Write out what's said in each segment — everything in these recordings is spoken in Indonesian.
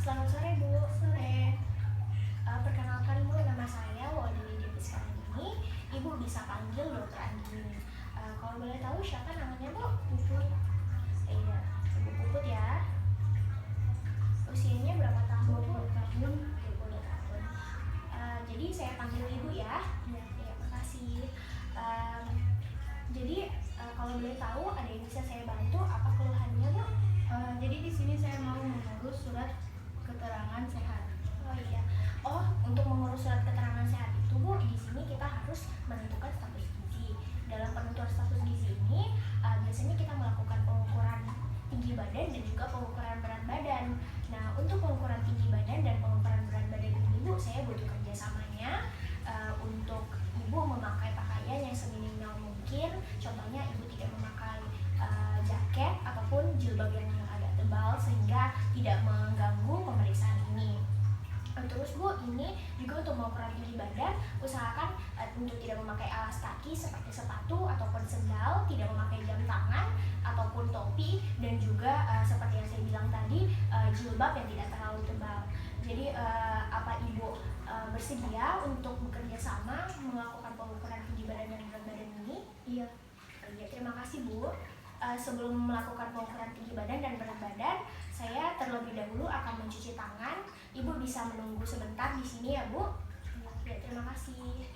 Selamat sore Bu. Sore. Perkenalkan Bu, nama saya Waldini Depiskara ini. Ibu bisa panggil Dokter Andini. Kalau boleh tahu siapa namanya Bu? Puput. Iya, Ibu Puput ya. Usianya berapa tahun Bu? 20 tahun. 20 tahun. Jadi saya panggil Ibu ya. Iya, makasih. Jadi kalau boleh tahu ada yang bisa saya bantu? Apa keluhannya Bu? Jadi di sini saya mau mengurus surat keterangan sehat. Oh iya. Oh, untuk mengurus surat keterangan sehat itu Bu, di sini kita harus menentukan status gizi. Dalam penentuan status gizi ini, biasanya kita melakukan pengukuran tinggi badan dan juga pengukuran berat badan. Nah, untuk pengukuran tinggi badan dan pengukuran berat badan ini Bu, saya butuh kerjasamanya untuk Ibu memakai pakaian yang seminimal mungkin. Contohnya Ibu tidak memakai jaket ataupun jilbab yang agak tebal sehingga tidak mengganggu pemeriksaan ini. Terus Bu, ini juga untuk mengukur tinggi badan, usahakan untuk tidak memakai alas kaki seperti sepatu ataupun sendal, tidak memakai jam tangan ataupun topi, dan juga seperti yang saya bilang tadi, jilbab yang tidak terlalu tebal. Jadi apa Ibu bersedia untuk bekerja sama melakukan pengukuran tinggi badan dan berat badan ini? Iya. Ya, terima kasih Bu. Sebelum melakukan pengukuran tinggi badan dan berat badan, saya terlebih dahulu akan mencuci tangan. Ibu bisa menunggu sebentar di sini ya Bu. Ya, terima kasih.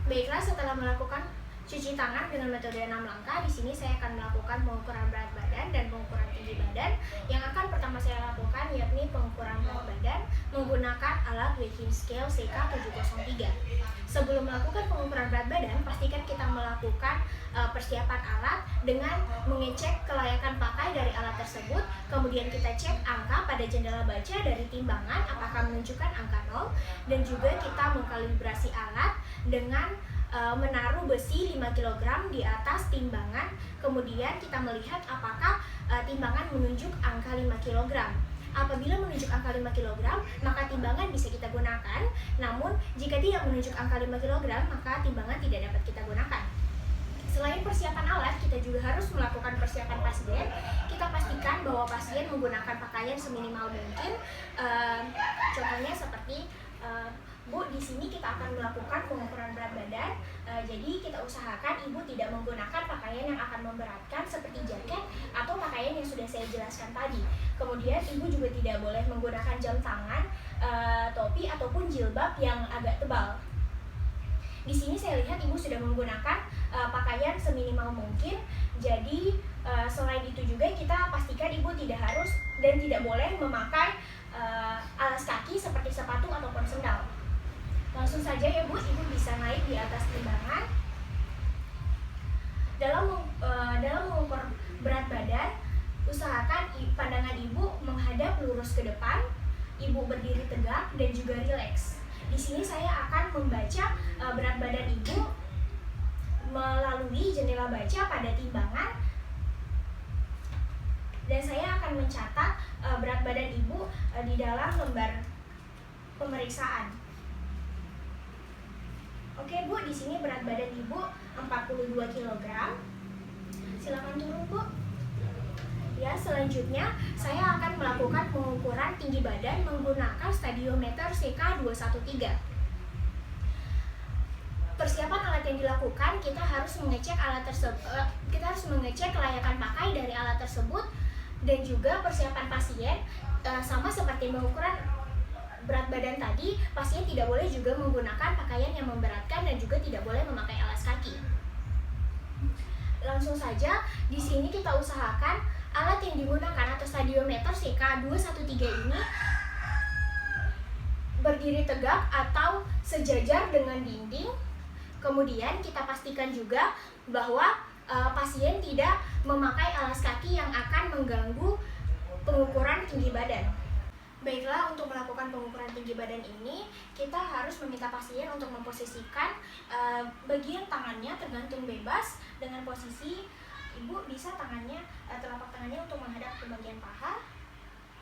Baiklah, setelah melakukan cuci tangan dengan metode 6 langkah, di sini saya akan melakukan pengukuran berat badan dan pengukuran tinggi badan. Yang akan pertama saya lakukan yakni pengukuran berat badan menggunakan alat weighing scale CK703. Sebelum melakukan pengukuran berat badan, pastikan kita melakukan persiapan alat dengan mengecek kelayakan pakai dari alat tersebut. Kemudian kita cek angka pada jendela baca dari timbangan apakah menunjukkan angka 0, dan juga kita mengkalibrasi alat dengan menaruh besi 5 kg di atas timbangan. Kemudian kita melihat apakah timbangan menunjuk angka 5 kg. Apabila menunjuk angka 5 kg, maka timbangan bisa kita gunakan. Namun, jika tidak menunjuk angka 5 kg, maka timbangan tidak dapat kita gunakan. Selain persiapan alat, kita juga harus melakukan persiapan pasien. Kita pastikan bahwa pasien menggunakan pakaian seminimal mungkin. Contohnya seperti Bu, di sini kita akan melakukan pengukuran berat badan. Jadi kita usahakan Ibu tidak menggunakan pakaian yang akan memberatkan seperti jaket atau pakaian yang sudah saya jelaskan tadi. Kemudian Ibu juga tidak boleh menggunakan jam tangan, topi ataupun jilbab yang agak tebal. Di sini saya lihat Ibu sudah menggunakan pakaian seminimal mungkin. Jadi selain itu juga kita pastikan Ibu tidak harus dan tidak boleh memakai alas kaki seperti sepatu ataupun sendal. Langsung saja ya Bu, Ibu bisa naik di atas timbangan. Dalam mengukur berat badan, usahakan pandangan Ibu menghadap lurus ke depan. Ibu berdiri tegak dan juga rileks. Di sini saya akan membaca berat badan Ibu melalui jendela baca pada timbangan. Dan saya akan mencatat berat badan Ibu di dalam lembar pemeriksaan. Oke Bu, di sini berat badan Ibu 42 kg. Silakan turun Bu. Ya, selanjutnya saya akan melakukan pengukuran tinggi badan menggunakan stadiometer CK213. Persiapan alat yang dilakukan, kita harus mengecek kelayakan pakai dari alat tersebut, dan juga persiapan pasien sama seperti pengukuran berat badan tadi, pasien tidak boleh juga menggunakan pakaian yang memberatkan dan juga tidak boleh memakai alas kaki. Langsung saja, di sini kita usahakan alat yang digunakan atau stadiometer CK213 ini berdiri tegak atau sejajar dengan dinding. Kemudian kita pastikan juga bahwa pasien tidak memakai alas kaki yang akan mengganggu pengukuran tinggi badan. Baiklah, untuk melakukan pengukuran tinggi badan ini, kita harus meminta pasien untuk memposisikan bagian tangannya tergantung bebas dengan posisi Ibu bisa tangannya, telapak tangannya untuk menghadap ke bagian paha.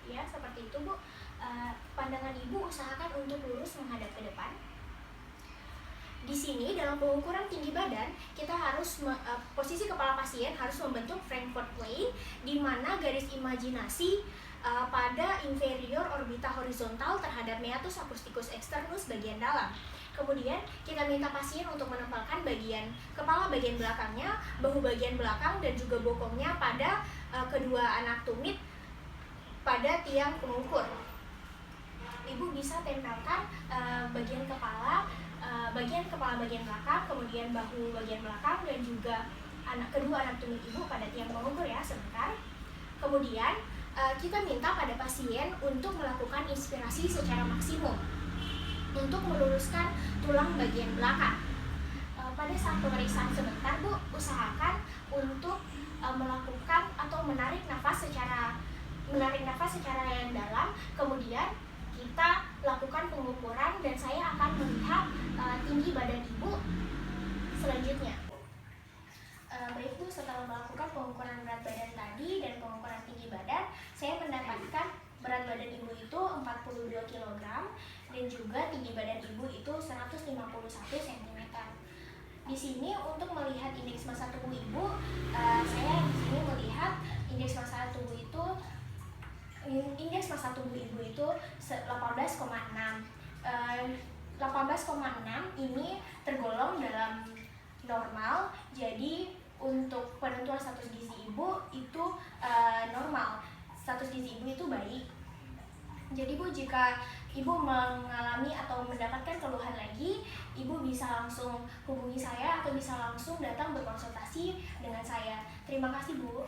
Ya, seperti itu Bu. Pandangan Ibu usahakan untuk lurus menghadap ke depan. Di sini dalam pengukuran tinggi badan, kita harus posisi kepala pasien harus membentuk Frankfurt plane, di mana garis imajinasi pada inferior orbita horizontal terhadap meatus acusticus externus bagian dalam. Kemudian kita minta pasien untuk menempelkan kepala bagian belakangnya, bahu bagian belakang dan juga bokongnya pada kedua anak tumit pada tiang pengukur. Ibu bisa tempelkan bagian kepala bagian belakang, kemudian bahu bagian belakang dan juga kedua anak tumit ibu pada tiang pengukur ya sebentar. Kemudian kita minta pada pasien untuk melakukan inspirasi secara maksimum untuk meluruskan tulang bagian belakang. Pada saat pemeriksaan sebentar, Bu, usahakan untuk melakukan atau menarik nafas secara yang dalam. Kemudian kita lakukan pengukuran dan saya akan melihat tinggi badan ibu selanjutnya. Baik Bu, setelah melakukan pengukuran berat badan tadi dan pengukuran tinggi badan, saya mendapatkan berat badan ibu itu 42 kg dan juga tinggi badan ibu itu 151 cm. Di sini untuk melihat indeks massa tubuh ibu, saya di sini melihat indeks massa tubuh ibu itu 18,6. 18,6 ini tergolong dalam normal, jadi untuk penentuan status gizi ibu itu normal. Status gizi ibu itu baik. Jadi Bu, jika ibu mengalami atau mendapatkan keluhan lagi, ibu bisa langsung hubungi saya atau bisa langsung datang berkonsultasi dengan saya. Terima kasih Bu.